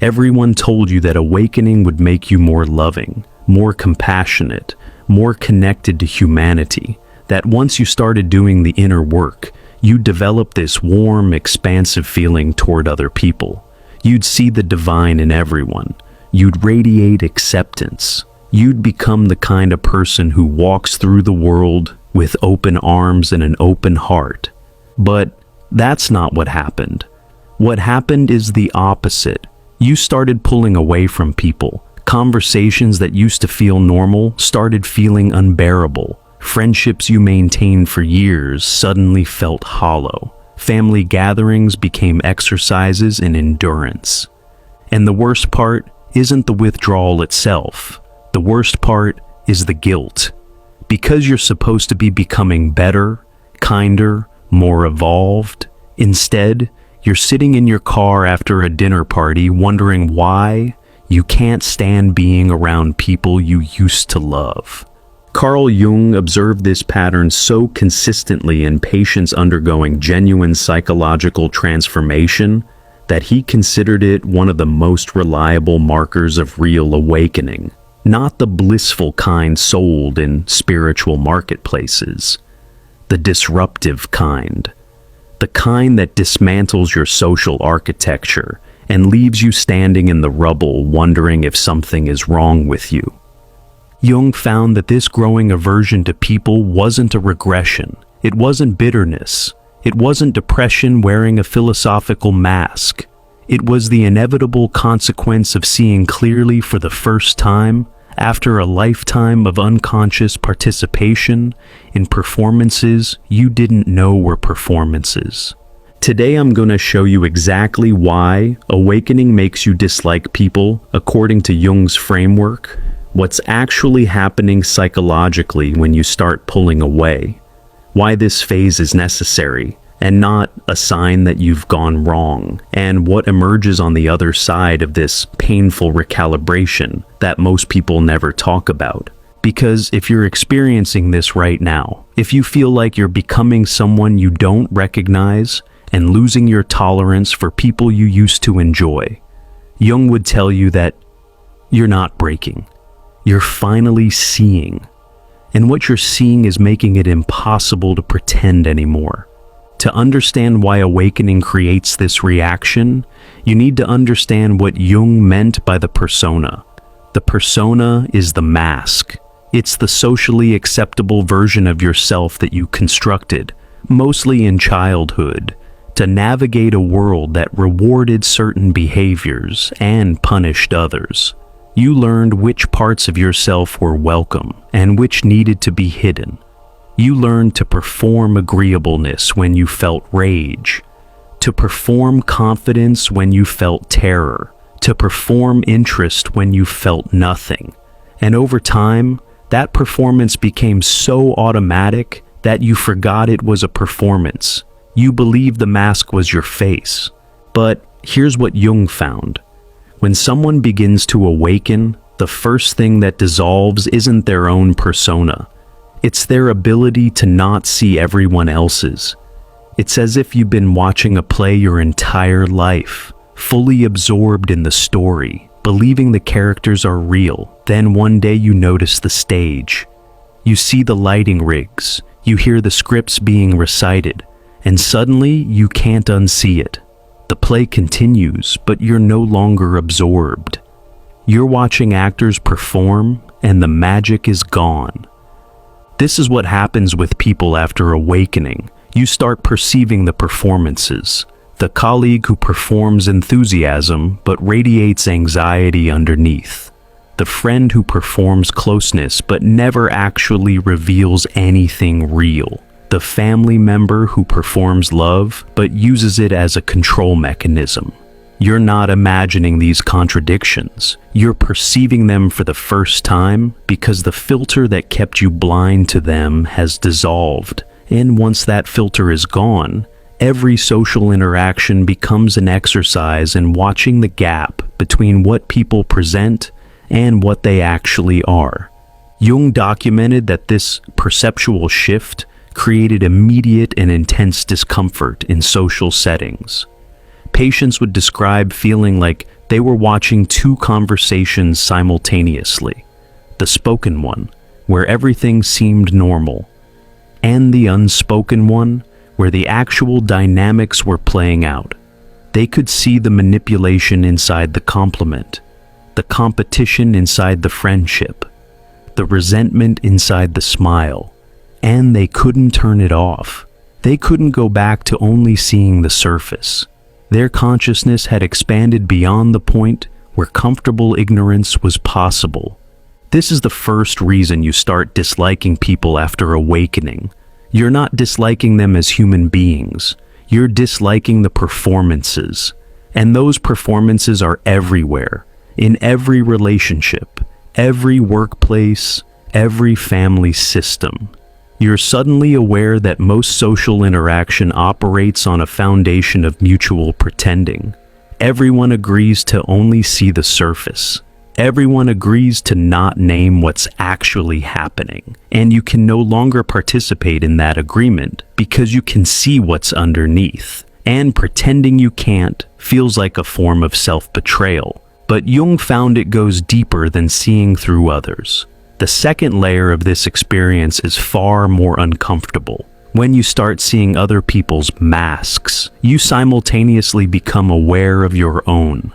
Everyone told you that awakening would make you more loving, more compassionate, more connected to humanity, that once you started doing the inner work, you'd develop this warm, expansive feeling toward other people. You'd see the divine in everyone. You'd radiate acceptance. You'd become the kind of person who walks through the world with open arms and an open heart. But that's not what happened. What happened is the opposite. You started pulling away from people. Conversations that used to feel normal started feeling unbearable. Friendships you maintained for years suddenly felt hollow. Family gatherings became exercises in endurance. And the worst part isn't the withdrawal itself. The worst part is the guilt. Because you're supposed to be becoming better, kinder, more evolved, instead, you're sitting in your car after a dinner party wondering why you can't stand being around people you used to love. Carl Jung observed this pattern so consistently in patients undergoing genuine psychological transformation that he considered it one of the most reliable markers of real awakening, not the blissful kind sold in spiritual marketplaces, the disruptive kind, the kind that dismantles your social architecture and leaves you standing in the rubble wondering if something is wrong with you. Jung found that this growing aversion to people wasn't a regression. It wasn't bitterness. It wasn't depression wearing a philosophical mask. It was the inevitable consequence of seeing clearly for the first time after a lifetime of unconscious participation in performances you didn't know were performances. Today I'm going to show you exactly why awakening makes you dislike people according to Jung's framework, what's actually happening psychologically when you start pulling away, why this phase is necessary and not a sign that you've gone wrong, and what emerges on the other side of this painful recalibration that most people never talk about. Because if you're experiencing this right now, if you feel like you're becoming someone you don't recognize and losing your tolerance for people you used to enjoy, Jung would tell you that you're not breaking. You're finally seeing. And what you're seeing is making it impossible to pretend anymore. To understand why awakening creates this reaction, you need to understand what Jung meant by the persona. The persona is the mask. It's the socially acceptable version of yourself that you constructed, mostly in childhood, to navigate a world that rewarded certain behaviors and punished others. You learned which parts of yourself were welcome and which needed to be hidden. You learned to perform agreeableness when you felt rage, to perform confidence when you felt terror, to perform interest when you felt nothing. And over time, that performance became so automatic that you forgot it was a performance. You believed the mask was your face. But here's what Jung found. When someone begins to awaken, the first thing that dissolves isn't their own persona. It's their ability to not see everyone else's. It's as if you've been watching a play your entire life, fully absorbed in the story, believing the characters are real. Then one day you notice the stage. You see the lighting rigs, you hear the scripts being recited, and suddenly you can't unsee it. The play continues, but you're no longer absorbed. You're watching actors perform, and the magic is gone. This is what happens with people after awakening. You start perceiving the performances. The colleague who performs enthusiasm but radiates anxiety underneath. The friend who performs closeness but never actually reveals anything real. The family member who performs love but uses it as a control mechanism. You're not imagining these contradictions. You're perceiving them for the first time because the filter that kept you blind to them has dissolved. And once that filter is gone, every social interaction becomes an exercise in watching the gap between what people present and what they actually are. Jung documented that this perceptual shift created immediate and intense discomfort in social settings. Patients would describe feeling like They were watching two conversations simultaneously. The spoken one, where everything seemed normal, and the unspoken one, where the actual dynamics were playing out. They could see the manipulation inside the compliment, the competition inside the friendship, the resentment inside the smile, and they couldn't turn it off. They couldn't go back to only seeing the surface. Their consciousness had expanded beyond the point where comfortable ignorance was possible. This is the first reason you start disliking people after awakening. You're not disliking them as human beings. You're disliking the performances. And those performances are everywhere, in every relationship, every workplace, every family system. You're suddenly aware that most social interaction operates on a foundation of mutual pretending. Everyone agrees to only see the surface. Everyone agrees to not name what's actually happening, and you can no longer participate in that agreement because you can see what's underneath. And pretending you can't feels like a form of self-betrayal. But Jung found it goes deeper than seeing through others. The second layer of this experience is far more uncomfortable. When you start seeing other people's masks, you simultaneously become aware of your own.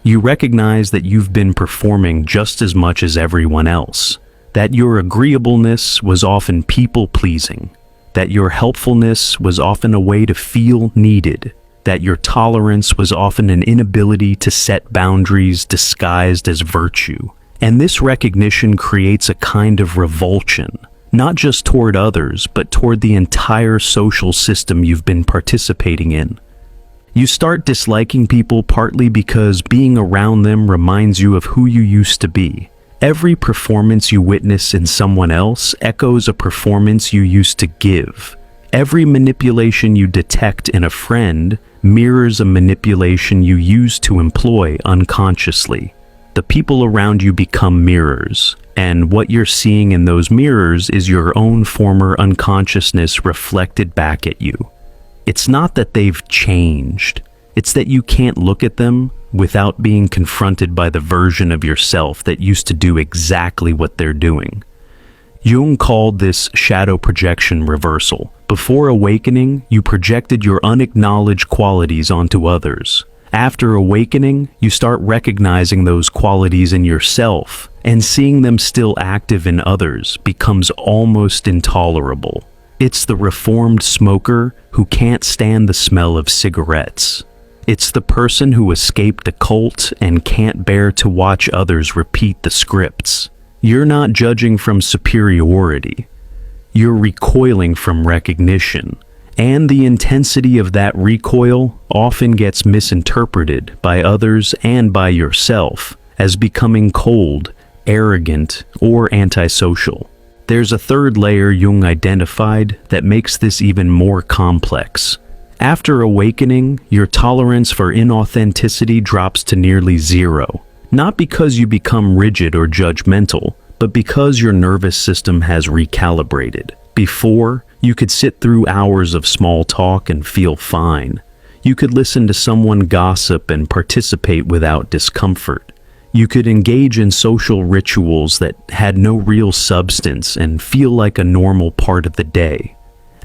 You recognize that you've been performing just as much as everyone else, that your agreeableness was often people-pleasing, that your helpfulness was often a way to feel needed, that your tolerance was often an inability to set boundaries disguised as virtue. And this recognition creates a kind of revulsion, not just toward others, but toward the entire social system you've been participating in. You start disliking people partly because being around them reminds you of who you used to be. Every performance you witness in someone else echoes a performance you used to give. Every manipulation you detect in a friend mirrors a manipulation you used to employ unconsciously. The people around you become mirrors, and what you're seeing in those mirrors is your own former unconsciousness reflected back at you. It's not that they've changed, it's that you can't look at them without being confronted by the version of yourself that used to do exactly what they're doing. Jung called this shadow projection reversal. Before awakening, you projected your unacknowledged qualities onto others. After awakening, you start recognizing those qualities in yourself, and seeing them still active in others becomes almost intolerable. It's the reformed smoker who can't stand the smell of cigarettes. It's the person who escaped a cult and can't bear to watch others repeat the scripts. You're not judging from superiority. You're recoiling from recognition. And the intensity of that recoil often gets misinterpreted by others and by yourself as becoming cold, arrogant, or antisocial. There's a third layer Jung identified that makes this even more complex. After awakening, your tolerance for inauthenticity drops to nearly zero. Not because you become rigid or judgmental, but because your nervous system has recalibrated. Before, you could sit through hours of small talk and feel fine. You could listen to someone gossip and participate without discomfort. You could engage in social rituals that had no real substance and feel like a normal part of the day.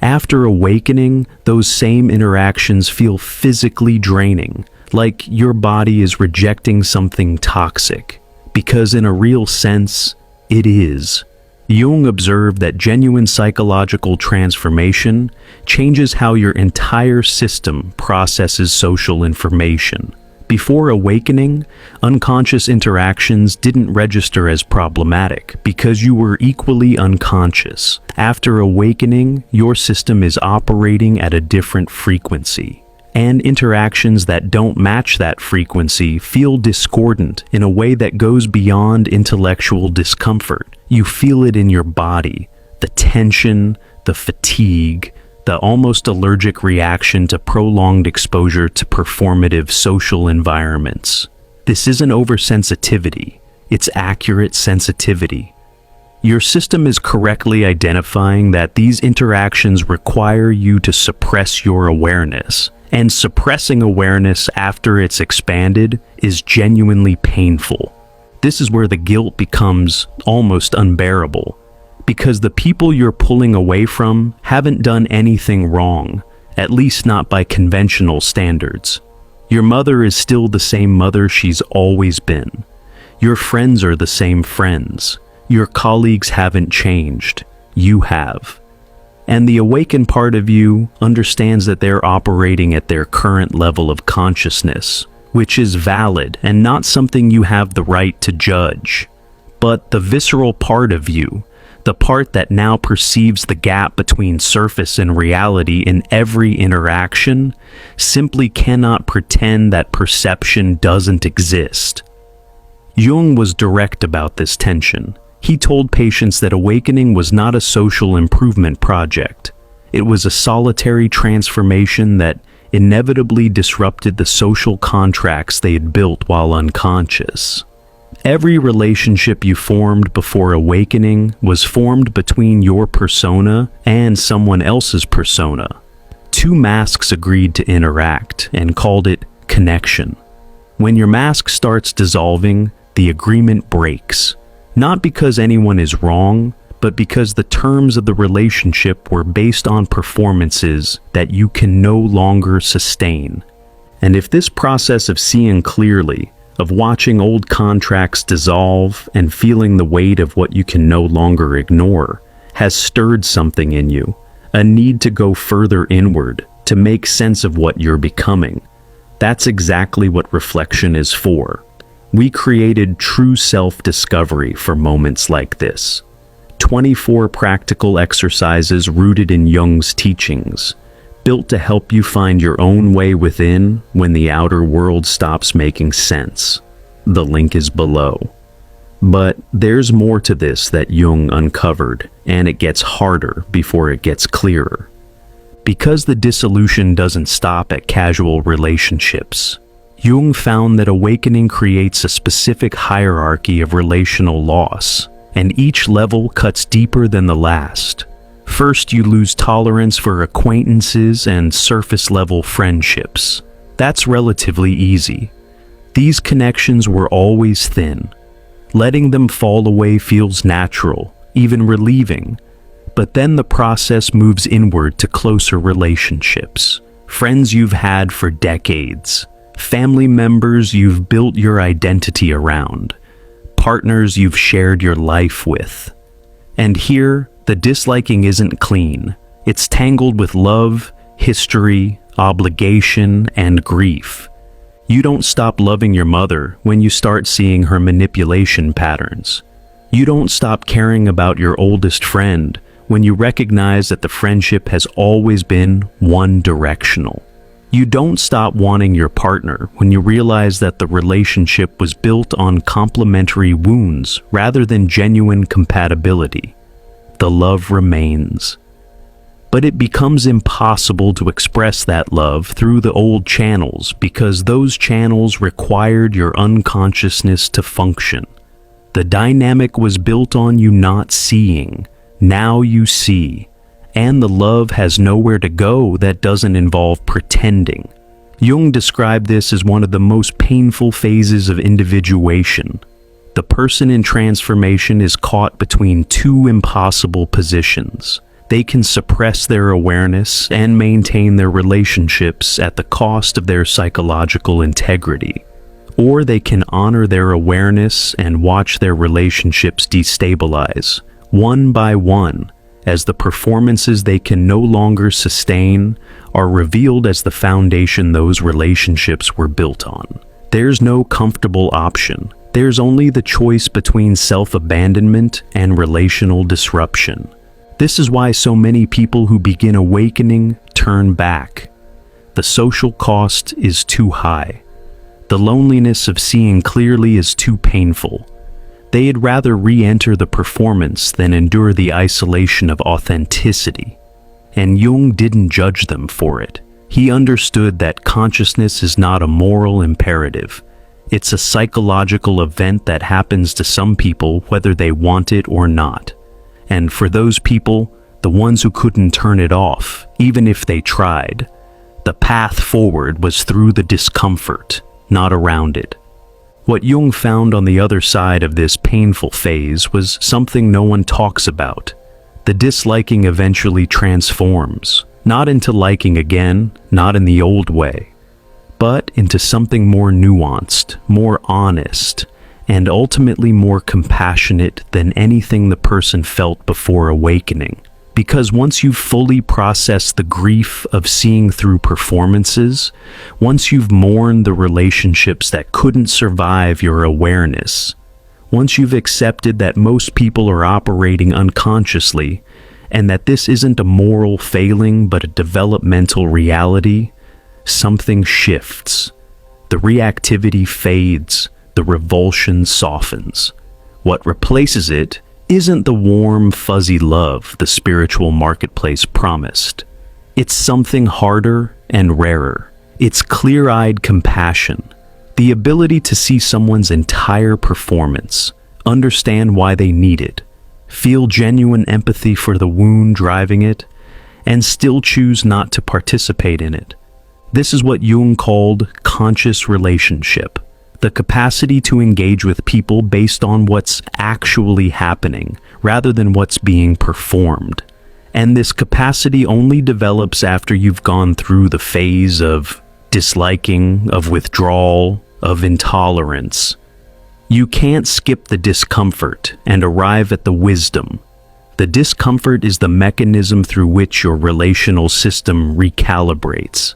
After awakening, those same interactions feel physically draining, like your body is rejecting something toxic, because in a real sense, it is. Jung observed that genuine psychological transformation changes how your entire system processes social information. Before awakening, unconscious interactions didn't register as problematic because you were equally unconscious. After awakening, your system is operating at a different frequency, and interactions that don't match that frequency feel discordant in a way that goes beyond intellectual discomfort. You feel it in your body, the tension, the fatigue, the almost allergic reaction to prolonged exposure to performative social environments. This isn't oversensitivity, it's accurate sensitivity. Your system is correctly identifying that these interactions require you to suppress your awareness, And suppressing awareness after it's expanded is genuinely painful. This is where the guilt becomes almost unbearable, because the people you're pulling away from haven't done anything wrong, at least not by conventional standards. Your mother is still the same mother she's always been. Your friends are the same friends. Your colleagues haven't changed. You have. And the awakened part of you understands that they're operating at their current level of consciousness, which is valid and not something you have the right to judge. But the visceral part of you, the part that now perceives the gap between surface and reality in every interaction, simply cannot pretend that perception doesn't exist. Jung was direct about this tension. He told patients that awakening was not a social improvement project. It was a solitary transformation that inevitably disrupted the social contracts they had built while unconscious. Every relationship you formed before awakening was formed between your persona and someone else's persona. Two masks agreed to interact and called it connection. When your mask starts dissolving, the agreement breaks. Not because anyone is wrong, but because the terms of the relationship were based on performances that you can no longer sustain. And if this process of seeing clearly, of watching old contracts dissolve and feeling the weight of what you can no longer ignore, has stirred something in you, a need to go further inward, to make sense of what you're becoming, that's exactly what reflection is for. We created true self-discovery for moments like this. 24 practical exercises rooted in Jung's teachings, built to help you find your own way within when the outer world stops making sense. The link is below. But there's more to this that Jung uncovered, and it gets harder before it gets clearer. Because the dissolution doesn't stop at casual relationships, Jung found that awakening creates a specific hierarchy of relational loss, and each level cuts deeper than the last. First, you lose tolerance for acquaintances and surface-level friendships. That's relatively easy. These connections were always thin. Letting them fall away feels natural, even relieving. But then the process moves inward to closer relationships. Friends you've had for decades. Family members you've built your identity around, partners you've shared your life with. And here, the disliking isn't clean. It's tangled with love, history, obligation, and grief. You don't stop loving your mother when you start seeing her manipulation patterns. You don't stop caring about your oldest friend when you recognize that the friendship has always been one-directional. You don't stop wanting your partner when you realize that the relationship was built on complementary wounds rather than genuine compatibility. The love remains. But it becomes impossible to express that love through the old channels because those channels required your unconsciousness to function. The dynamic was built on you not seeing. Now you see. And the love has nowhere to go that doesn't involve pretending. Jung described this as one of the most painful phases of individuation. The person in transformation is caught between two impossible positions. They can suppress their awareness and maintain their relationships at the cost of their psychological integrity. Or they can honor their awareness and watch their relationships destabilize, one by one, as the performances they can no longer sustain are revealed as the foundation those relationships were built on. There's no comfortable option. There's only the choice between self-abandonment and relational disruption. This is why so many people who begin awakening turn back. The social cost is too high. The loneliness of seeing clearly is too painful. They'd rather re-enter the performance than endure the isolation of authenticity. And Jung didn't judge them for it. He understood that consciousness is not a moral imperative. It's a psychological event that happens to some people whether they want it or not. And for those people, the ones who couldn't turn it off, even if they tried, The path forward was through the discomfort, not around it. What Jung found on the other side of this painful phase was something no one talks about. The disliking eventually transforms, not into liking again, not in the old way, but into something more nuanced, more honest, and ultimately more compassionate than anything the person felt before awakening. Because once you've fully processed the grief of seeing through performances, once you've mourned the relationships that couldn't survive your awareness, once you've accepted that most people are operating unconsciously, and that this isn't a moral failing but a developmental reality, something shifts. The reactivity fades, the revulsion softens. What replaces it isn't the warm, fuzzy love the spiritual marketplace promised. It's something harder and rarer. It's clear-eyed compassion, the ability to see someone's entire performance, understand why they need it, feel genuine empathy for the wound driving it, and still choose not to participate in it. This is what Jung called conscious relationship. The capacity to engage with people based on what's actually happening, rather than what's being performed. And this capacity only develops after you've gone through the phase of disliking, of withdrawal, of intolerance. You can't skip the discomfort and arrive at the wisdom. The discomfort is the mechanism through which your relational system recalibrates.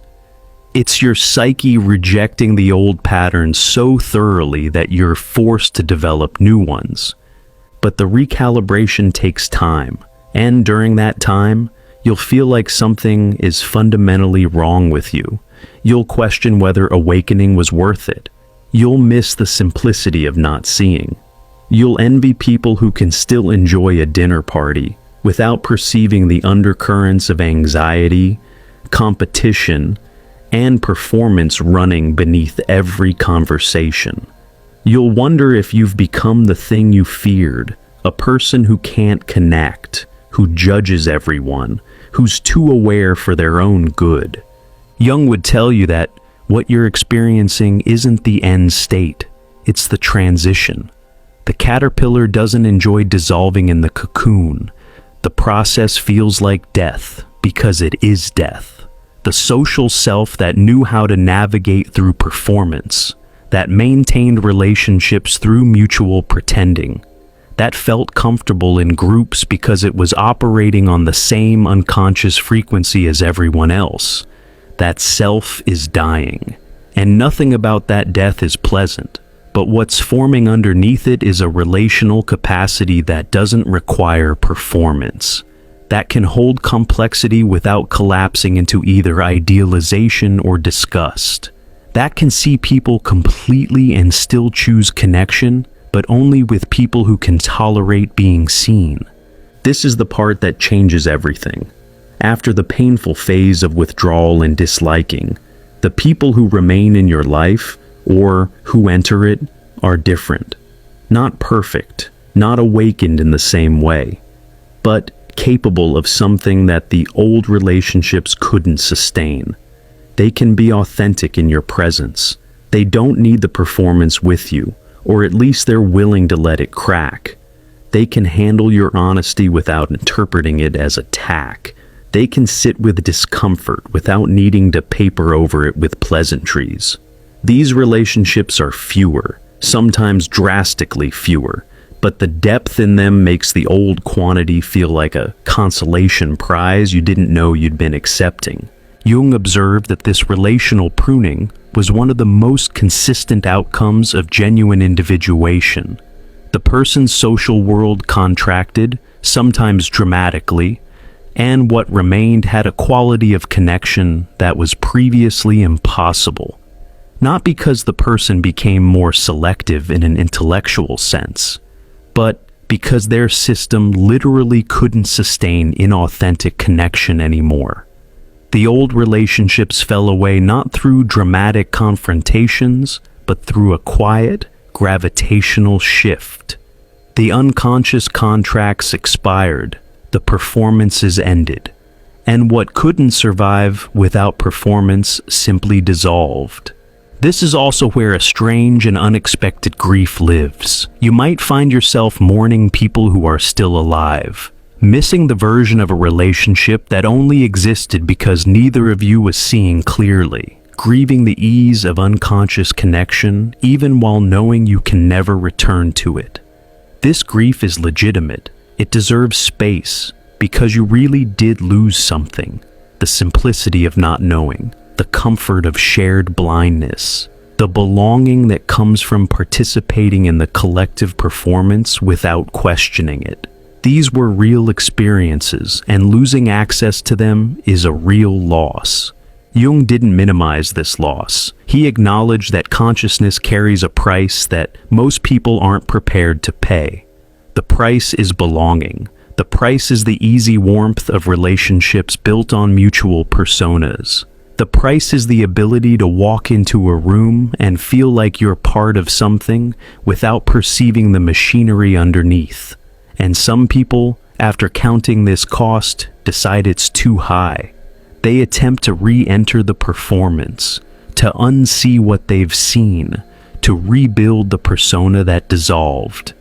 It's your psyche rejecting the old patterns so thoroughly that you're forced to develop new ones. But the recalibration takes time, and during that time, you'll feel like something is fundamentally wrong with you. You'll question whether awakening was worth it. You'll miss the simplicity of not seeing. You'll envy people who can still enjoy a dinner party without perceiving the undercurrents of anxiety, competition, and performance running beneath every conversation. You'll wonder if you've become the thing you feared, a person who can't connect, who judges everyone, who's too aware for their own good. Jung would tell you that what you're experiencing isn't the end state, it's the transition. The caterpillar doesn't enjoy dissolving in the cocoon. The process feels like death because it is death. The social self that knew how to navigate through performance, that maintained relationships through mutual pretending, that felt comfortable in groups because it was operating on the same unconscious frequency as everyone else. That self is dying, and nothing about that death is pleasant. But what's forming underneath it is a relational capacity that doesn't require performance, that can hold complexity without collapsing into either idealization or disgust, that can see people completely and still choose connection, but only with people who can tolerate being seen. This is the part that changes everything. After the painful phase of withdrawal and disliking, the people who remain in your life, or who enter it, are different. Not perfect, not awakened in the same way, but capable of something that the old relationships couldn't sustain. They can be authentic in your presence. They don't need the performance with you, or at least they're willing to let it crack. They can handle your honesty without interpreting it as attack. They can sit with discomfort without needing to paper over it with pleasantries. These relationships are fewer, sometimes drastically fewer, but the depth in them makes the old quantity feel like a consolation prize you didn't know you'd been accepting. Jung observed that this relational pruning was one of the most consistent outcomes of genuine individuation. The person's social world contracted, sometimes dramatically, and what remained had a quality of connection that was previously impossible. Not because the person became more selective in an intellectual sense, but because their system literally couldn't sustain inauthentic connection anymore. The old relationships fell away not through dramatic confrontations, but through a quiet, gravitational shift. The unconscious contracts expired, the performances ended, and what couldn't survive without performance simply dissolved. This is also where a strange and unexpected grief lives. You might find yourself mourning people who are still alive, missing the version of a relationship that only existed because neither of you was seeing clearly, grieving the ease of unconscious connection even while knowing you can never return to it. This grief is legitimate. It deserves space because you really did lose something. The simplicity of not knowing, the comfort of shared blindness, the belonging that comes from participating in the collective performance without questioning it. These were real experiences, and losing access to them is a real loss. Jung didn't minimize this loss. He acknowledged that consciousness carries a price that most people aren't prepared to pay. The price is belonging. The price is the easy warmth of relationships built on mutual personas. The price is the ability to walk into a room and feel like you're part of something without perceiving the machinery underneath. And some people, after counting this cost, decide it's too high. They attempt to re-enter the performance, to unsee what they've seen, to rebuild the persona that dissolved.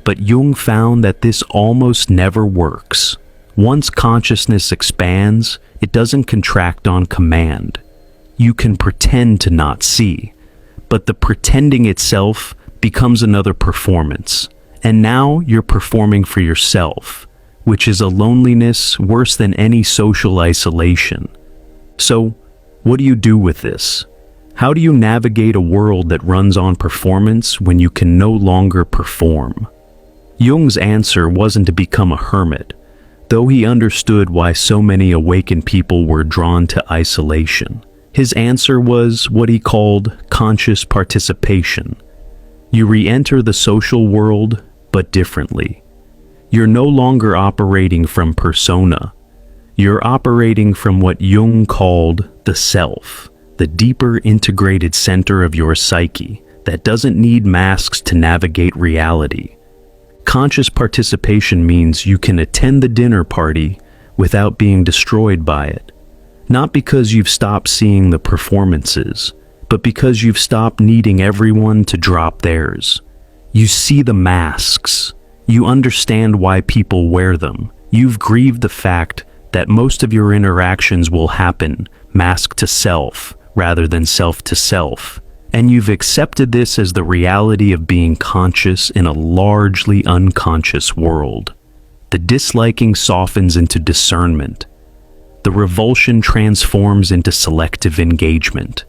But Jung found that this almost never works. Once consciousness expands, it doesn't contract on command. You can pretend to not see, but the pretending itself becomes another performance. And now you're performing for yourself, which is a loneliness worse than any social isolation. So, what do you do with this? How do you navigate a world that runs on performance when you can no longer perform? Jung's answer wasn't to become a hermit, though he understood why so many awakened people were drawn to isolation. His answer was what he called conscious participation. You re-enter the social world, but differently. You're no longer operating from persona. You're operating from what Jung called the self, the deeper integrated center of your psyche that doesn't need masks to navigate reality. Conscious participation means you can attend the dinner party without being destroyed by it. Not because you've stopped seeing the performances, but because you've stopped needing everyone to drop theirs. You see the masks. You understand why people wear them. You've grieved the fact that most of your interactions will happen mask to self rather than self to self. And you've accepted this as the reality of being conscious in a largely unconscious world. The disliking softens into discernment. The revulsion transforms into selective engagement.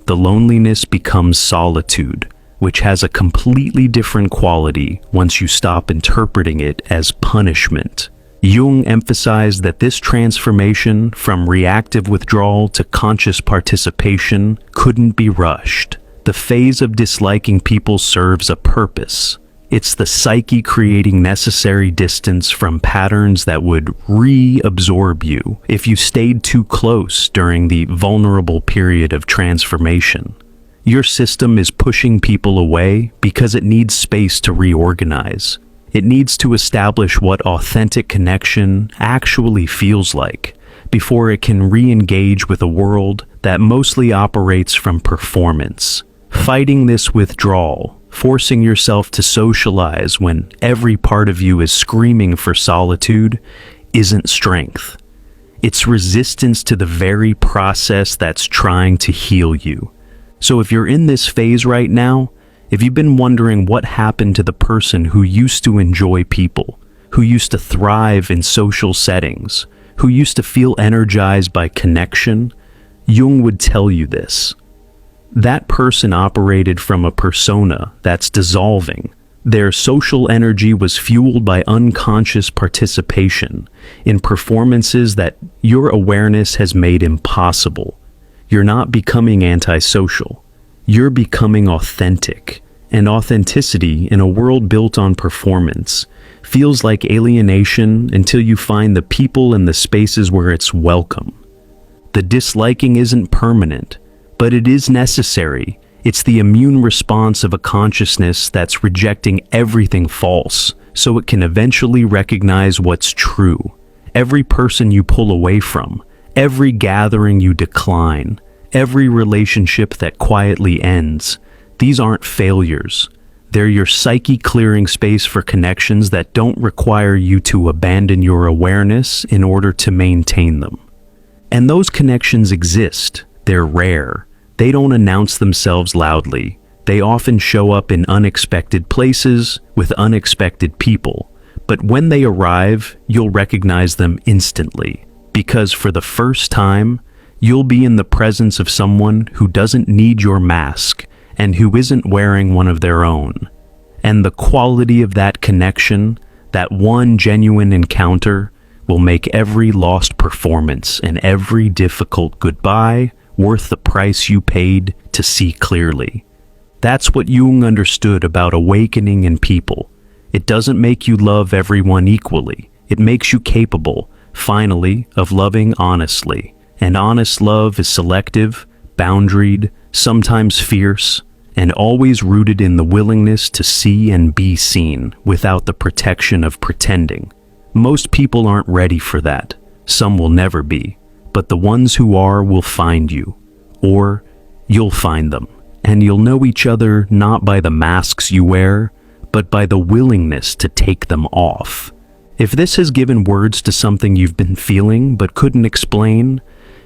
The loneliness becomes solitude, which has a completely different quality once you stop interpreting it as punishment. Jung emphasized that this transformation from reactive withdrawal to conscious participation couldn't be rushed. The phase of disliking people serves a purpose. It's the psyche creating necessary distance from patterns that would reabsorb you if you stayed too close during the vulnerable period of transformation. Your system is pushing people away because it needs space to reorganize. It needs to establish what authentic connection actually feels like before it can re-engage with a world that mostly operates from performance. Fighting this withdrawal, forcing yourself to socialize when every part of you is screaming for solitude, isn't strength. It's resistance to the very process that's trying to heal you. So if you're in this phase right now, if you've been wondering what happened to the person who used to enjoy people, who used to thrive in social settings, who used to feel energized by connection, Jung would tell you this. That person operated from a persona that's dissolving. Their social energy was fueled by unconscious participation in performances that your awareness has made impossible. You're not becoming antisocial. You're becoming authentic, and authenticity in a world built on performance feels like alienation until you find the people and the spaces where it's welcome. The disliking isn't permanent, but it is necessary. It's the immune response of a consciousness that's rejecting everything false so it can eventually recognize what's true. every person you pull away from, every gathering you decline, every relationship that quietly ends. These aren't failures. They're your psyche clearing space for connections that don't require you to abandon your awareness in order to maintain them. And those connections exist. They're rare. They don't announce themselves loudly. They often show up in unexpected places with unexpected people. But when they arrive, you'll recognize them instantly. Because for the first time, you'll be in the presence of someone who doesn't need your mask and who isn't wearing one of their own. And the quality of that connection, that one genuine encounter, will make every lost performance and every difficult goodbye worth the price you paid to see clearly. That's what Jung understood about awakening in people. It doesn't make you love everyone equally. It makes you capable, finally, of loving honestly. And honest love is selective, boundaried, sometimes fierce, and always rooted in the willingness to see and be seen without the protection of pretending. Most people aren't ready for that. Some will never be. But the ones who are will find you. Or you'll find them. And you'll know each other not by the masks you wear, but by the willingness to take them off. If this has given words to something you've been feeling but couldn't explain,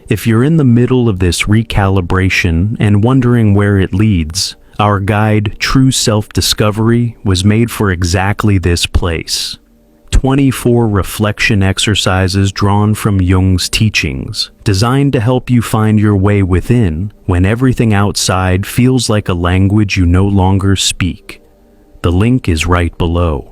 if you're in the middle of this recalibration and wondering where it leads, our guide, True Self-Discovery, was made for exactly this place. 24 reflection exercises drawn from Jung's teachings, designed to help you find your way within when everything outside feels like a language you no longer speak. The link is right below.